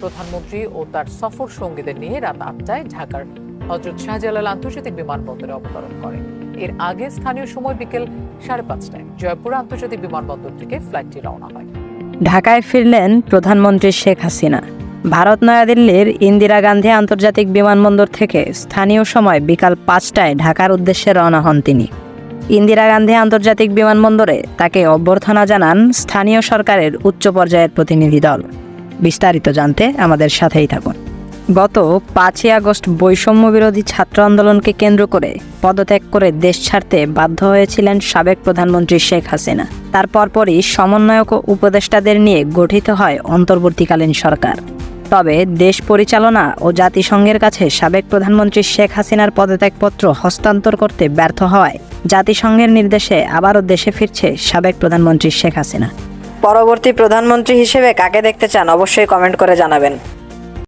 প্রধানমন্ত্রী ও তার সফর সঙ্গীদের নিয়ে রাত 8টায় ঢাকার হযরত শাহজালাল আন্তর্জাতিক বিমানবন্দরে অবতরণ করেন। এর আগে স্থানীয় সময় বিকেল 5:30টায় জয়পুর আন্তর্জাতিক বিমানবন্দর থেকে ফ্লাইটটি রওনা হয়। ঢাকায় ফিরলেন প্রধানমন্ত্রী শেখ হাসিনা। ভারত নয়াদিল্লির ইন্দিরা গান্ধী আন্তর্জাতিক বিমানবন্দর থেকে স্থানীয় সময় বিকাল 5টায় ঢাকার উদ্দেশ্যে রওনা হন তিনি। ইন্দিরা গান্ধী আন্তর্জাতিক বিমানবন্দরে তাকে অভ্যর্থনা জানান স্থানীয় সরকারের উচ্চ পর্যায়ের প্রতিনিধি দল। বিস্তারিত জানতে আমাদের সাথেই থাকুন। গত 5ই আগস্ট বৈষম্য বিরোধী ছাত্র আন্দোলনকে কেন্দ্র করে পদত্যাগ করে দেশ ছাড়তে বাধ্য হয়েছিলেন সাবেক প্রধানমন্ত্রী শেখ হাসিনা। তার পরপরই সমন্বয়ক ও উপদেষ্টাদের নিয়ে গঠিত হয় অন্তর্বর্তীকালীন সরকার। তবে দেশ পরিচালনা ও জাতিসংঘের কাছে সাবেক প্রধানমন্ত্রী শেখ হাসিনার পদত্যাগপত্র হস্তান্তর করতে ব্যর্থ হওয়ায় জাতিসংঘের নির্দেশে আবারও দেশে ফিরছে সাবেক প্রধানমন্ত্রী শেখ হাসিনা। পরবর্তী প্রধানমন্ত্রী হিসেবে কাকে দেখতে চান অবশ্যই কমেন্ট করে জানাবেন।